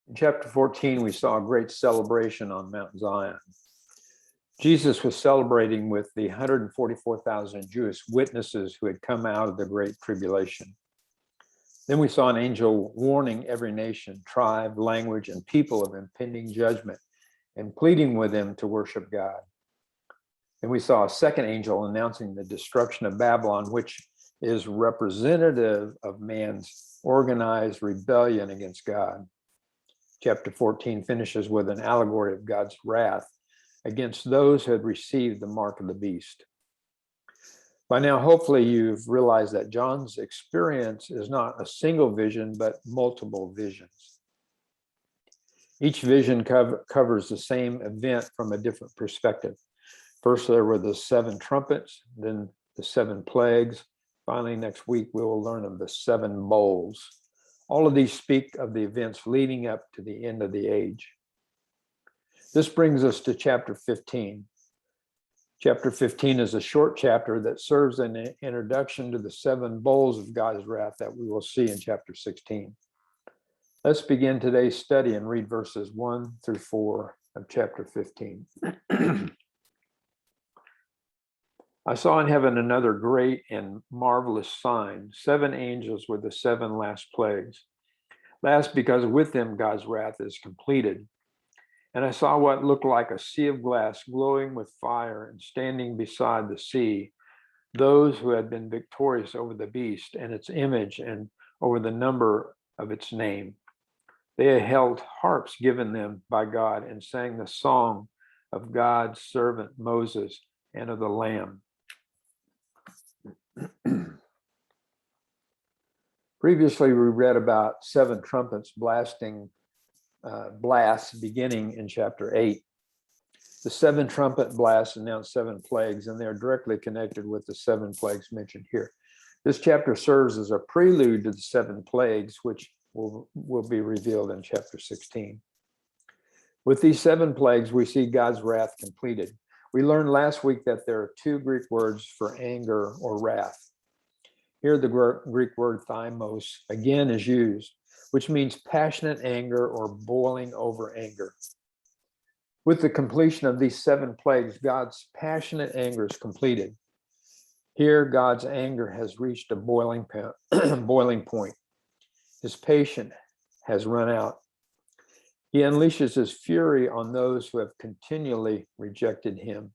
In chapter 14, we saw a great celebration on Mount Zion. Jesus was celebrating with the 144,000 Jewish witnesses who had come out of the Great Tribulation. Then we saw an angel warning every nation, tribe, language, and people of impending judgment and pleading with them to worship God. And we saw a second angel announcing the destruction of Babylon, which is representative of man's organized rebellion against God. Chapter 14 finishes with an allegory of God's wrath against those who had received the mark of the beast. By now, hopefully you've realized that John's experience is not a single vision, but multiple visions. Each vision covers the same event from a different perspective. First, there were the 7 trumpets, then the 7 plagues. Finally, next week, we will learn of the 7 bowls. All of these speak of the events leading up to the end of the age. This brings us to chapter 15. Chapter 15 is a short chapter that serves an introduction to the 7 bowls of God's wrath that we will see in chapter 16. Let's begin today's study and read verses 1 through 4 of chapter 15. I saw in heaven another great and marvelous sign, 7 angels with the 7 last plagues. Last, because with them God's wrath is completed. And I saw what looked like a sea of glass glowing with fire, and standing beside the sea, those who had been victorious over the beast and its image and over the number of its name. They held harps given them by God and sang the song of God's servant Moses and of the Lamb. Previously, we read about 7 trumpets blasts beginning in chapter 8. The 7 trumpet blasts announce 7 plagues, and they're directly connected with the 7 plagues mentioned here. This chapter serves as a prelude to the 7 plagues, which will be revealed in chapter 16. With these 7 plagues, we see God's wrath completed. We learned last week that there are 2 Greek words for anger or wrath. Here, the Greek word thymos again is used, which means passionate anger or boiling over anger. With the completion of these 7 plagues, God's passionate anger is completed. Here, God's anger has reached a boiling point. His patience has run out. He unleashes his fury on those who have continually rejected him.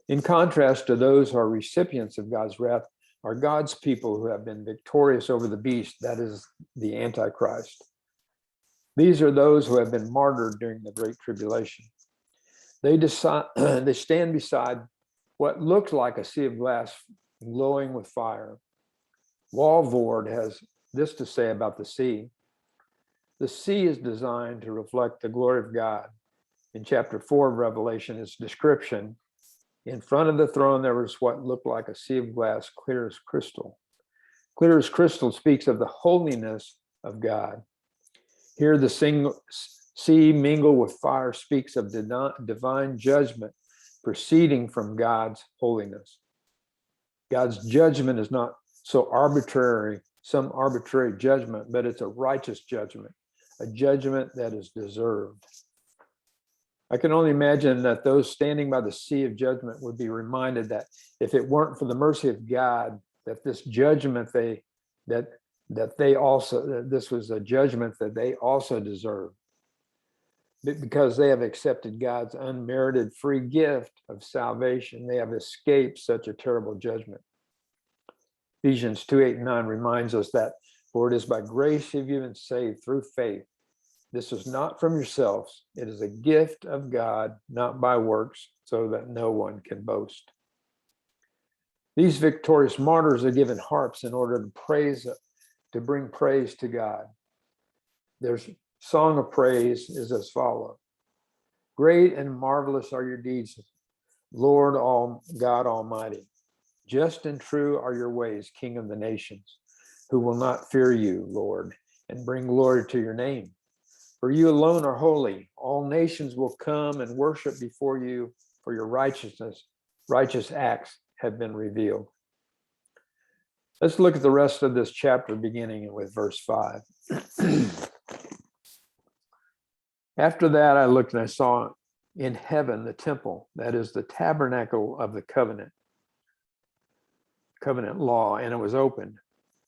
In contrast to those who are recipients of God's wrath, are God's people who have been victorious over the beast, that is the Antichrist. These are those who have been martyred during the Great Tribulation. They stand beside what looked like a sea of glass glowing with fire. Walvoord has this to say about the sea. The sea is designed to reflect the glory of God. In chapter 4 of Revelation, its description, in front of the throne, there was what looked like a sea of glass, clear as crystal. Clear as crystal speaks of the holiness of God. Here, the sea mingled with fire speaks of divine judgment proceeding from God's holiness. God's judgment is not some arbitrary judgment, but it's a righteous judgment, a judgment that is deserved. I can only imagine that those standing by the sea of judgment would be reminded that if it weren't for the mercy of God, that this judgment this was a judgment that they also deserved, because they have accepted God's unmerited free gift of salvation. They have escaped such a terrible judgment. Ephesians 2:8-9 reminds us that, for it is by grace you've been saved through faith. This is not from yourselves. It is a gift of God, not by works, so that no one can boast. These victorious martyrs are given harps in order to bring praise to God. Their song of praise is as follows. Great and marvelous are your deeds, Lord God Almighty. Just and true are your ways, King of the nations, who will not fear you, Lord, and bring glory to your name. For you alone are holy. All nations will come and worship before you, for your righteous acts have been revealed. Let's look at the rest of this chapter, beginning with verse 5. After that, I looked and I saw in heaven the temple, that is the tabernacle of the covenant law, and it was opened.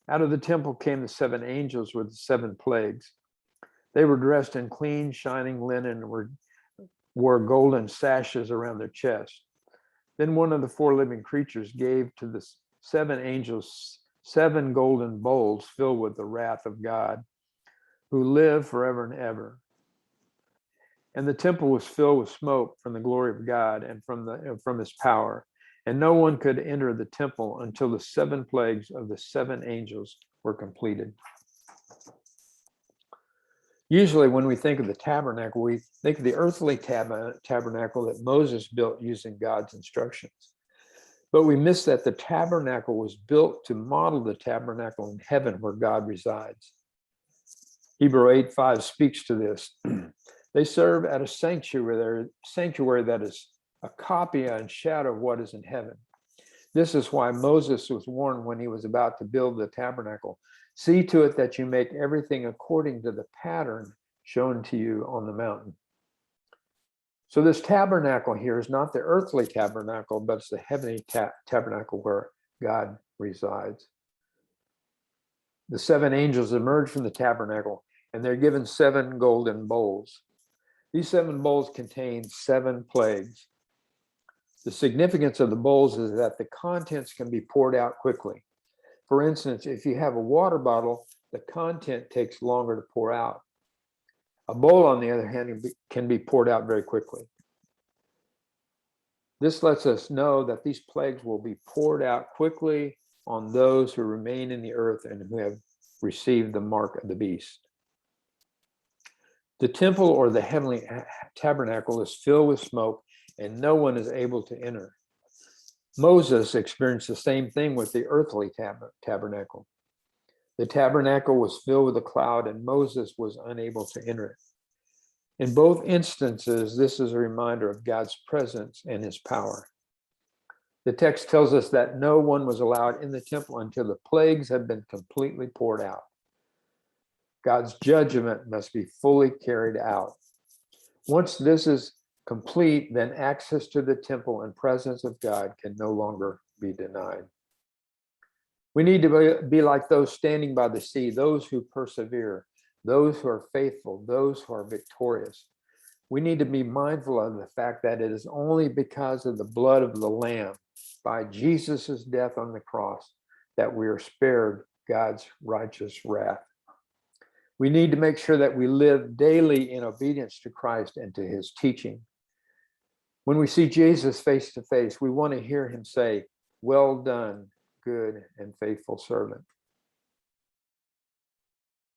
Out of the temple came the 7 angels with the 7 plagues. They were dressed in clean, shining linen and wore golden sashes around their chest. Then one of the 4 living creatures gave to the 7 angels 7 golden bowls filled with the wrath of God, who live forever and ever. And the temple was filled with smoke from the glory of God and from his power. And no one could enter the temple until the 7 plagues of the 7 angels were completed. Usually when we think of the tabernacle, we think of the earthly tabernacle that Moses built using God's instructions. But we miss that the tabernacle was built to model the tabernacle in heaven where God resides. Hebrew 8:5 speaks to this. They serve at a sanctuary that is a copy and shadow of what is in heaven. This is why Moses was warned when he was about to build the tabernacle. See to it that you make everything according to the pattern shown to you on the mountain. So this tabernacle here is not the earthly tabernacle, but it's the heavenly tabernacle where God resides. The 7 angels emerge from the tabernacle, and they're given 7 golden bowls. These 7 bowls contain 7 plagues. The significance of the bowls is that the contents can be poured out quickly. For instance, if you have a water bottle, the content takes longer to pour out. A bowl, on the other hand, can be poured out very quickly. This lets us know that these plagues will be poured out quickly on those who remain in the earth and who have received the mark of the beast. The temple or the heavenly tabernacle is filled with smoke, and no one is able to enter. Moses experienced the same thing with the earthly tabernacle. The tabernacle was filled with a cloud, and Moses was unable to enter it. In both instances, this is a reminder of God's presence and his power. The text tells us that no one was allowed in the temple until the plagues had been completely poured out. God's judgment must be fully carried out. Once this is complete, then access to the temple and presence of God can no longer be denied. We need to be like those standing by the sea, those who persevere, those who are faithful, those who are victorious. We need to be mindful of the fact that it is only because of the blood of the Lamb, by Jesus's death on the cross, that we are spared God's righteous wrath. We need to make sure that we live daily in obedience to Christ and to his teaching. When we see Jesus face to face, we want to hear him say, "Well done, good and faithful servant."